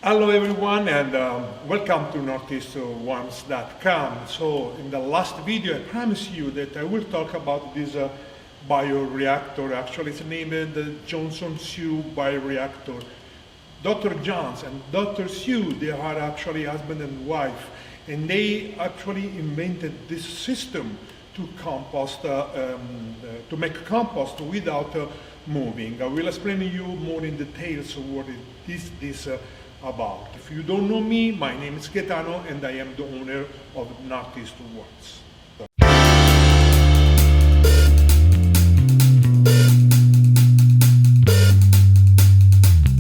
Hello everyone, and welcome to northeastworms.com. So in the last video I promised you that I will talk about this bioreactor. Actually it's named the Johnson-Sue Bioreactor. Dr. Johns and Dr. Sue, they are actually husband and wife, and they actually invented this system to compost, to make compost without moving. I will explain to you more in details what is this about. If you don't know me, my name is Gaetano and I am the owner of Northeast Worms.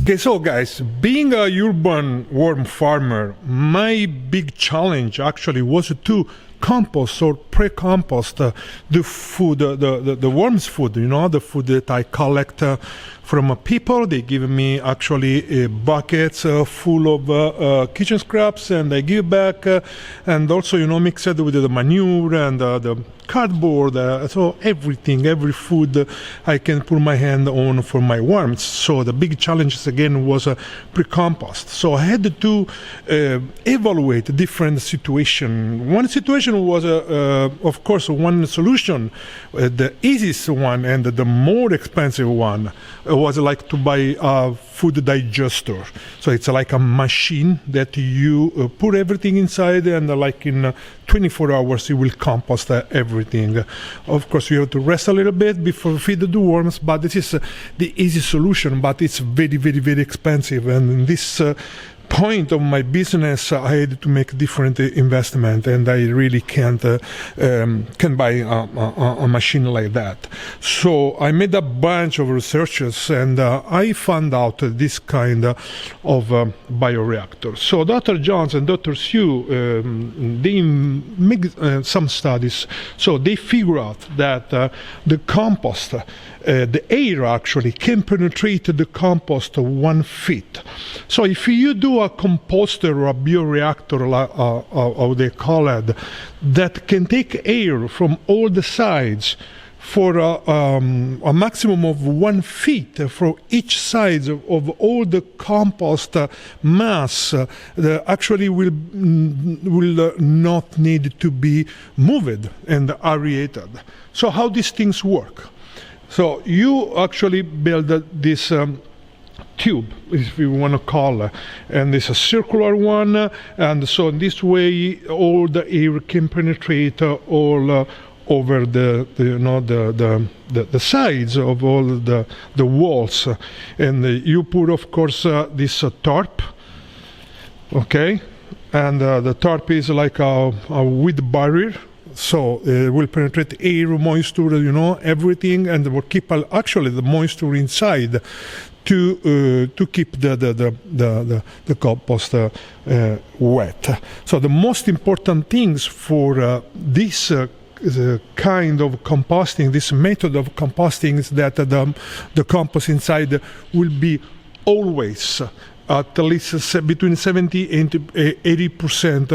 Okay, so guys, being a urban worm farmer, my big challenge actually was to compost or pre-compost the food, the worms food, you know, the food that I collect from people. They give me actually buckets full of kitchen scraps, and I give back, and also, you know, mix it with the manure and the cardboard, so everything, every food I can put my hand on for my worms. So the big challenge again was pre-compost. So I had to evaluate different situations. One situation was, of course, one solution, the easiest one and the more expensive one was like to buy a food digester. So it's like a machine that you put everything inside, and like in 24 hours you will compost everything. Of course you have to rest a little bit before feed the worms, but this is the easy solution, but it's very expensive, and in this point of my business I had to make different investment, and I really can't buy a machine like that. So I made a bunch of researches, and I found out this kind of bioreactor. So Dr. Johns and Dr. Sue, they make some studies. So they figure out that the compost, the air actually can penetrate the compost 1 feet. So if you do a composter or a bioreactor, how they call it, that can take air from all the sides for a maximum of 1 feet for each side of all the compost mass, actually will not need to be moved and aerated. So how these things work? So you actually build this tube, if you want to call it, and it's a circular one, and so in this way all the air can penetrate all over the sides of all the walls, and you put, of course, this tarp, okay, and the tarp is like a wind barrier. So it will penetrate air, moisture, you know, everything, and will keep actually the moisture inside to keep the compost wet. So the most important things for this kind of composting, this method of composting, is that the compost inside will be always at least between 70 and 80%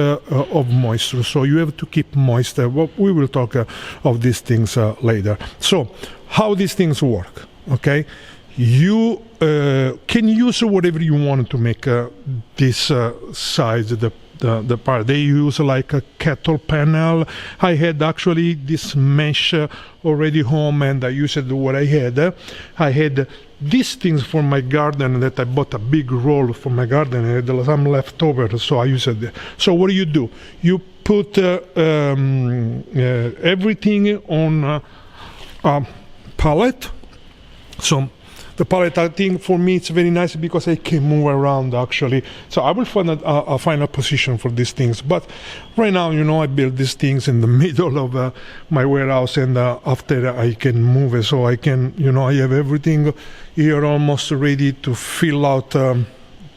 of moisture. So you have to keep moist. We will talk of these things later. So how these things work, okay? You can use whatever you want to make this size, the part. They use like a kettle panel. I had actually this mesh already home, and I used what I had. I had these things for my garden that I bought a big roll for my garden. I had some leftover, so I used it. So what do? You put everything on a pallet. So the pallet, I think, for me it's very nice because I can move around actually. So I will find a final position for these things. But right now, you know, I build these things in the middle of my warehouse, and after I can move it, so I can, you know, I have everything here almost ready to fill out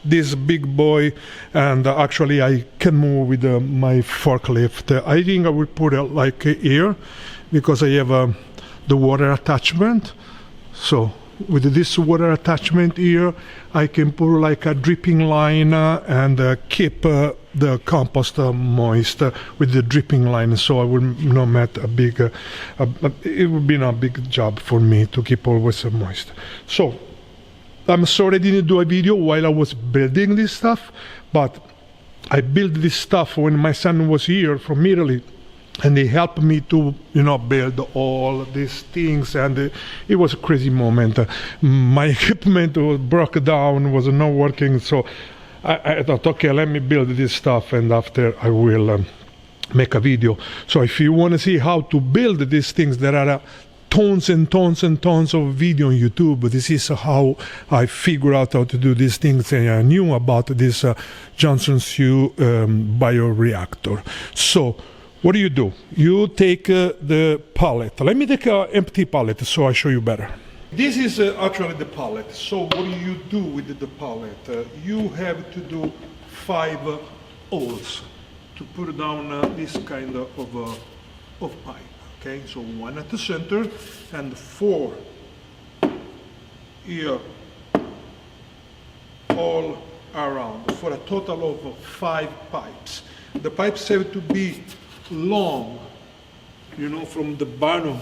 this big boy, and actually I can move with my forklift. I think I will put it like here because I have the water attachment. So with this water attachment here, I can put like a dripping line and keep the compost moist with the dripping line. So I will not make a big, it would be a big job for me to keep always moist. So I'm sorry I didn't do a video while I was building this stuff, but I built this stuff when my son was here from Italy, and they helped me to, build all these things, and it was a crazy moment. My equipment was broke down, was not working, so I thought, okay, let me build this stuff, and after I will make a video. So if you want to see how to build these things, there are tons and tons and tons of video on YouTube. This is how I figure out how to do these things, and I knew about this Johnson-Sue bioreactor. So what do? You take the pallet. Let me take an empty pallet so I show you better. This is actually the pallet. So what do you do with the pallet? You have to do 5 holes to put down this kind of pipe. Okay, so 1 at the center and 4 here all around, for a total of 5 pipes. The pipes have to be long, from the bottom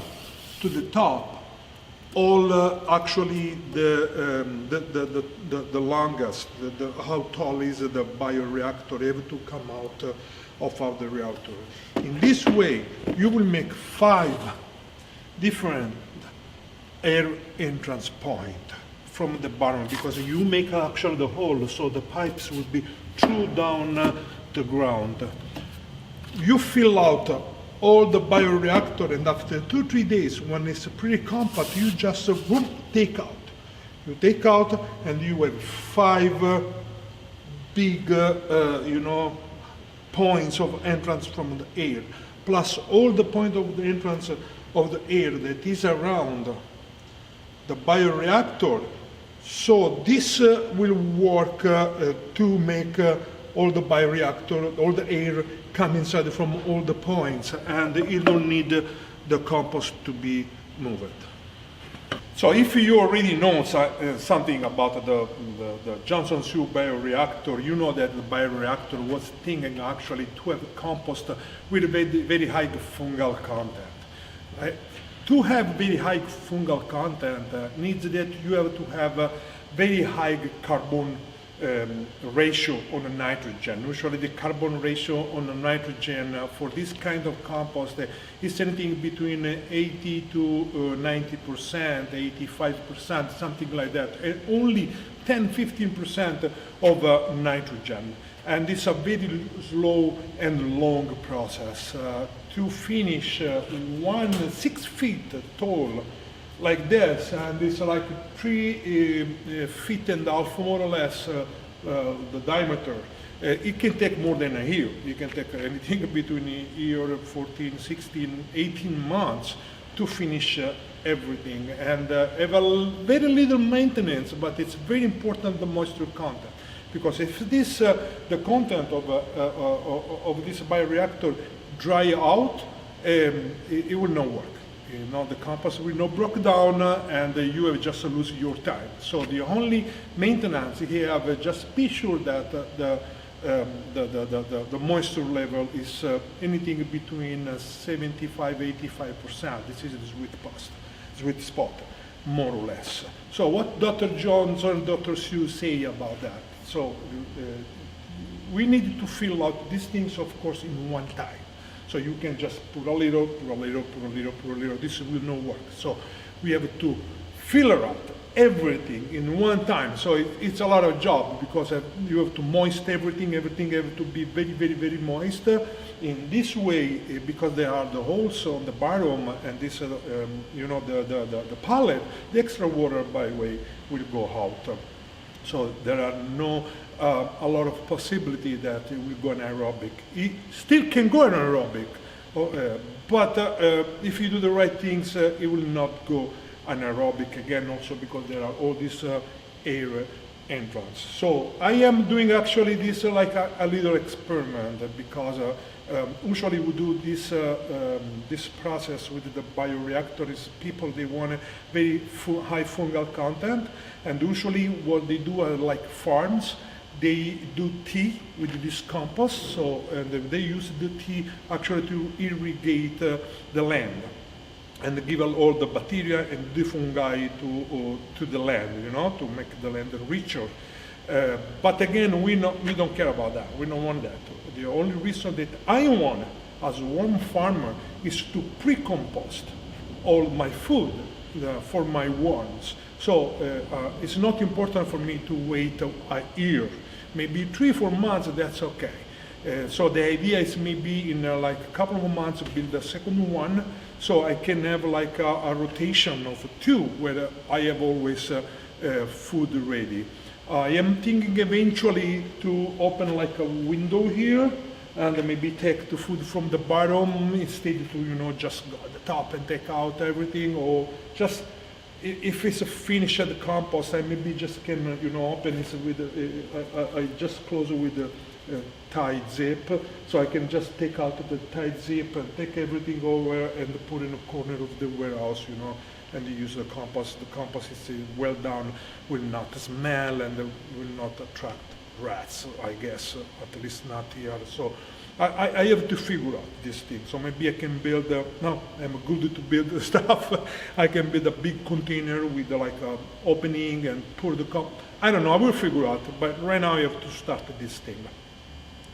to the top. All actually the longest, how tall is the bioreactor able to come out of the reactor. In this way, you will make 5 different air entrance points from the bottom, because you make actually the hole, so the pipes will be through down the ground. You fill out all the bioreactor, and after 2-3 days, when it's pretty compact, you just take out. You take out, and you have 5 big, points of entrance from the air, plus all the point of the entrance of the air that is around the bioreactor. So this will work to make all the bioreactor, all the air come inside from all the points, and you don't need the compost to be moved. So if you already know something about the Johnson-Sue Bioreactor, you know that the bioreactor was thinking actually to have compost with very, very high fungal content. Right? To have very high fungal content needs that you have to have a very high carbon ratio on the nitrogen. Usually the carbon ratio on the nitrogen for this kind of compost is anything between 80 to 90%, 85%, something like that, and only 10-15% of nitrogen. And it's a very slow and long process. To finish 6 feet tall like this, and it's like 3.5 feet more or less the diameter. It can take more than a year. You can take anything between a year, 14, 16, 18 months to finish everything, and have a very little maintenance, but it's very important, the moisture content. Because if this, the content of this bioreactor dry out, it will not work. The compost will not break down, and you have just lose your time. So the only maintenance you have, just be sure that the moisture level is anything between 75-85%. This is the sweet spot, more or less. So what Dr. Johnson, Dr. Sue say about that? So we need to fill out these things, of course, in one time. So you can just put a little, put a little, put a little, put a little. This will not work. So we have to filter out everything in one time. So it's a lot of job, because you have to moist everything. Everything have to be very, very, very moist. In this way, because there are the holes on the bottom, and this, the pallet, the extra water, by the way, will go out. So there are no a lot of possibility that it will go anaerobic. It still can go anaerobic, but if you do the right things, it will not go anaerobic again, also because there are all these air entrance. So I am doing actually this like a little experiment, because usually we do this this process with the bioreactor is people, they want a very high fungal content, and usually what they do are like farms. They do tea with this compost, so and they use the tea actually to irrigate the land. and give all the bacteria and the fungi to the land, you know, to make the land richer. But again, we don't care about that. We don't want that. The only reason that I want as a worm farmer is to pre-compost all my food for my worms. So it's not important for me to wait a year. Maybe 3-4 months, that's okay. So the idea is maybe in like a couple of months build a second one, so I can have like a rotation of 2 where I have always food ready. I am thinking eventually to open like a window here and maybe take the food from the bottom instead to, you know, just go at the top and take out everything, or just if it's a finished compost, I maybe just can, you know, open it with, I just close it with the tight zip, so I can just take out the tight zip and take everything over and put in a corner of the warehouse, you know, and use the compost. The compost is well done, will not smell and will not attract rats, I guess, at least not here. So I have to figure out this thing. So maybe I can build no, I'm good to build the stuff. I can build a big container with like a opening and pour the I don't know, I will figure out, but right now I have to start this thing.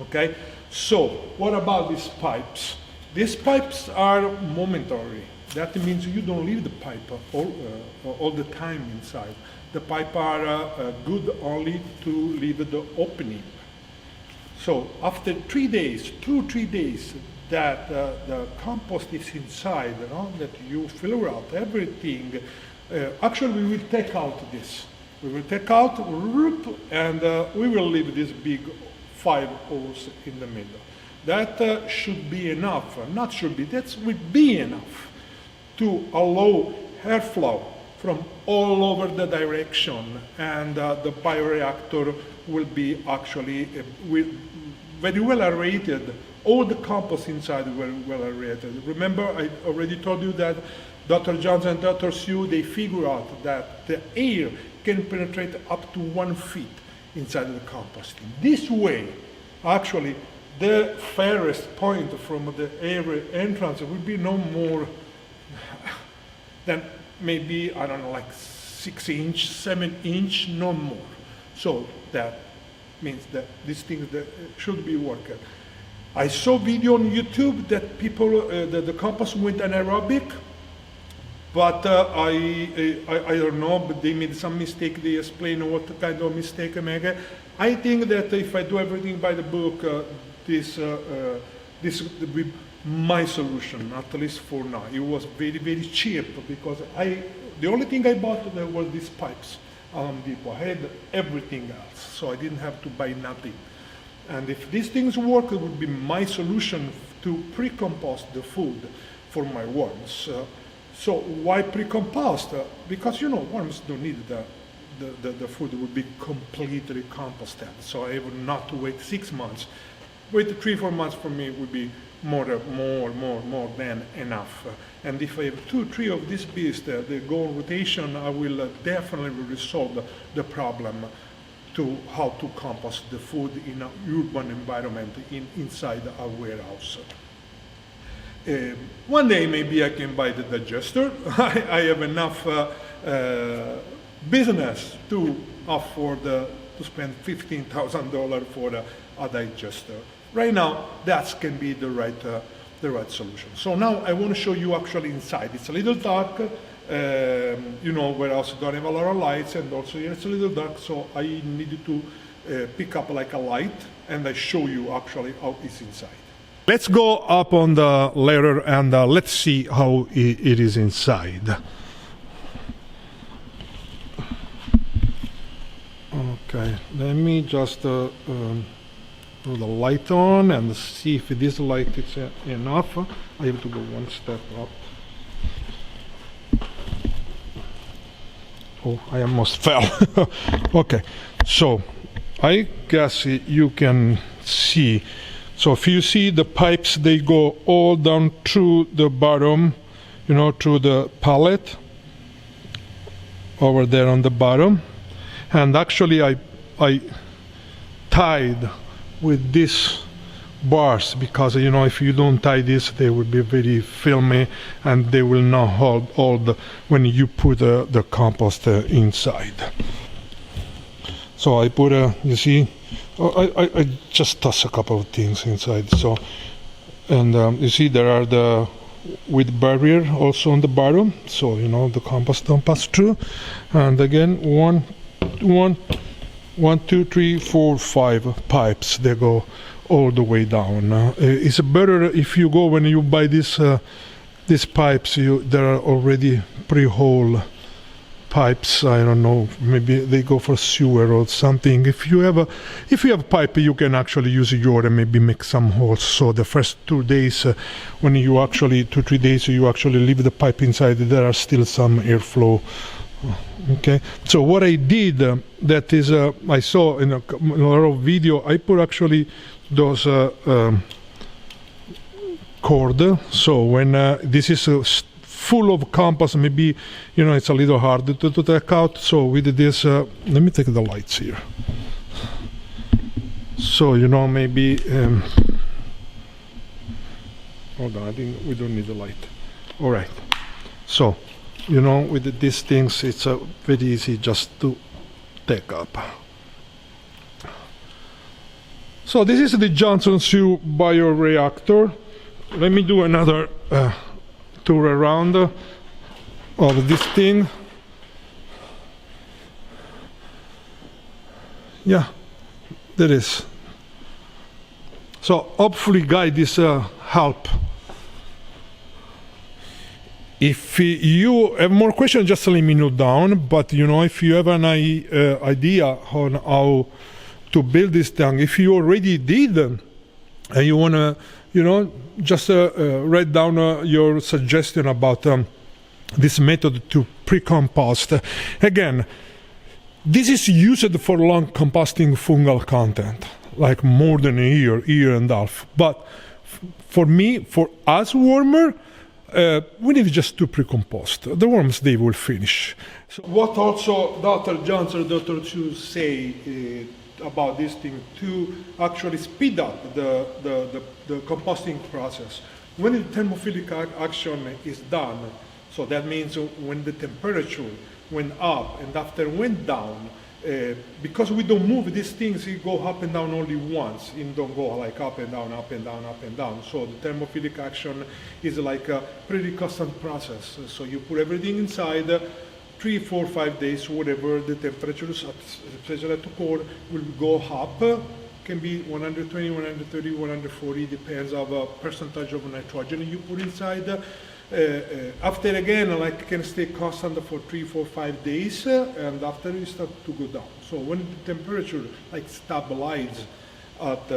Okay, so what about these pipes? These pipes are momentary. That means you don't leave the pipe all the time inside. The pipe are good only to leave the opening. So after 3 days, 2-3 days, that the compost is inside, you know, that you filter out everything, actually we will take out this. We will take out, and we will leave this big 5 holes in the middle. That should be enough, not should be, that would be enough to allow airflow from all over the direction, and the bioreactor will be actually very well aerated. All the compost inside will well aerated. Remember, I already told you that Dr. Johnson and Dr. Sue, they figure out that the air can penetrate up to 1 feet inside the composting. This way, actually, the farthest point from the air entrance will be no more than maybe, I don't know, like 6 inch, 7 inch, no more. So that means that these things that should be working. I saw video on YouTube that people, the compost went anaerobic, but I don't know, but they made some mistake. They explain what kind of mistake I make. I think that if I do everything by the book, this will be my solution, at least for now. It was very, very cheap because the only thing I bought there were these pipes on Depot. I had everything else, so I didn't have to buy nothing. And if these things work, it would be my solution to pre-compost the food for my worms. So why pre-compost? Because, you know, worms don't need the food would be completely composted. So I would not wait 6 months. Wait 3-4 months for me would be more than enough. And if I have 2-3 of these bees that they go on rotation, I will definitely resolve the problem to how to compost the food in an urban environment inside a warehouse. One day maybe I can buy the digester. I have enough business to afford to spend $15,000 for a digester. Right now, that can be the right solution. So now I want to show you actually inside. It's a little dark. You know, warehouse don't have a lot of lights, and also here it's a little dark, so I needed to pick up like a light, and I show you actually how it's inside. Let's go up on the ladder and let's see how it is inside. Okay, let me just put the light on and see if this light is enough. I have to go 1 step up. Oh, I almost fell. Okay, so I guess you can see. So if you see the pipes, they go all down through the bottom, you know, through the pallet over there on the bottom. And actually I tied with this bars, because if you don't tie this, they will be very filmy and they will not hold when you put the compost inside. So I put you see, I just toss a couple of things inside. So, and you see there are the with barrier also on the bottom, so the compost don't pass through. And again, one, two, three, four, 5 pipes. They go all the way down. It's better if you go when you buy these pipes. There are already pre-hole pipes. I don't know. Maybe they go for sewer or something. If you have a pipe, you can actually use yours and maybe make some holes. So the first 2 days, when you actually 2-3 days, you actually leave the pipe inside. There are still some airflow. Okay, so what I did, that is, I saw in a lot of video, I put actually those cord. So when this is full of compost, maybe it's a little hard to take out. So with this, let me take the lights here. So maybe hold on, I think we don't need the light. All right, so with these things, it's very easy just to take up. So this is the Johnson-Sue Bioreactor. Let me do another tour around of this thing. Yeah, there is. So hopefully, guys, this help. If you have more questions, just let me know down. But if you have an idea on how to build this thing, if you already did, and you wanna, just write down your suggestion about this method to pre-compost. Again, this is used for long composting fungal content, like more than a year and a half. But for me, for us wormer, we need just to pre-compost. The worms, they will finish. So what also Dr. Johnson, Dr. Chu say about this thing, to actually speed up the composting process. When the thermophilic action is done, so that means when the temperature went up and after went down, because we don't move these things, it go up and down only once. It don't go like up and down, up and down, up and down. So the thermophilic action is like a pretty constant process. So you put everything inside, 3, 4, 5 days, whatever the temperature is, especially at the core, will go up. Can be 120, 130, 140, depends on the percentage of nitrogen you put inside. After again, like can stay constant for 3, 4, 5 days, and after you start to go down. So when the temperature like stabilizes at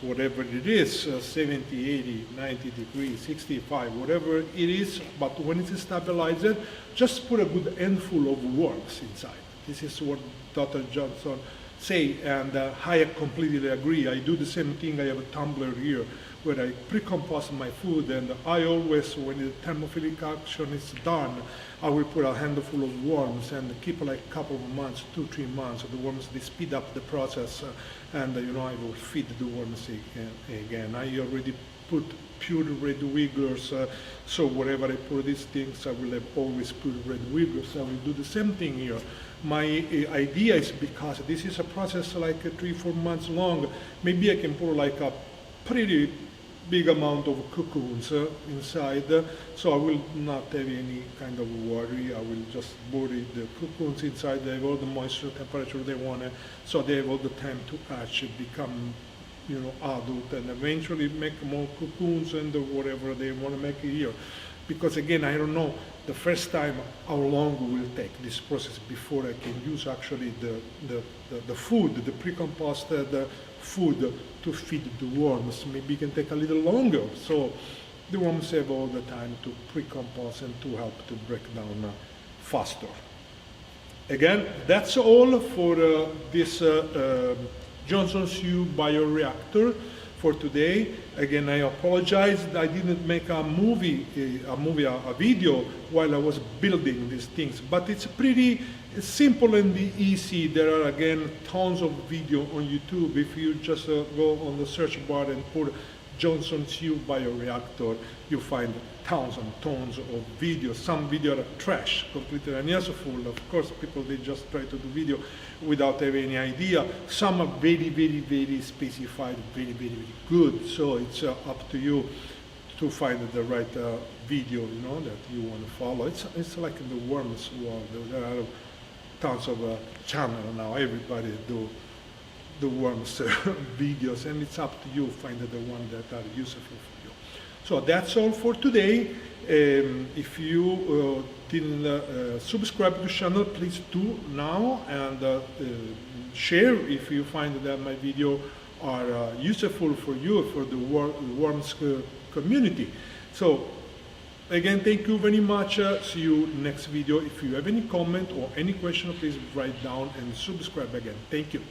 whatever it is, 70, 80, 90 degrees, 65, whatever it is, but when it's stabilized, just put a good handful of worms inside. This is what Dr. Johnson say, and I completely agree. I do the same thing. I have a tumbler here where I pre-compost my food, and I always, when the thermophilic action is done, I will put a handful of worms and keep like a couple of months, 2-3 months. The worms, they speed up the process, and I will feed the worms again. I already put pure red wigglers, so wherever I put these things, I will have always pure red wigglers. I will do the same thing here. My idea is, because this is a process like 3-4 months long, maybe I can put like a pretty big amount of cocoons inside, so I will not have any kind of worry. I will just bury the cocoons inside. They have all the moisture, temperature they want, so they have all the time to hatch, become adult, and eventually make more cocoons and whatever they want to make here. Because again, I don't know the first time how long it will take this process before I can use actually the food, the pre-composted food to feed the worms. Maybe it can take a little longer. So the worms have all the time to pre-compost and to help to break down faster. Again, that's all for this Johnson-Sue Bioreactor for today. Again, I apologize that I didn't make a video while I was building these things, but it's pretty simple and easy. There are again tons of video on YouTube. If you just go on the search bar and put Johnson-Sue Bioreactor, you find tons and tons of videos. Some videos are trash, completely unuseful. Of course, people, they just try to do video without having any idea. Some are very, very, very specified, very, very, very good. So it's up to you to find the right video, you know, that you want to follow. It's like in the worms world. There are tons of channels now. Everybody do the worms videos, and it's up to you to find the ones that are useful for you. So that's all for today. If you didn't subscribe to the channel, please do now, and share if you find that my video are useful for you, for the worms community. So again, thank you very much. See you next video. If you have any comment or any question, please write down and subscribe again. Thank you.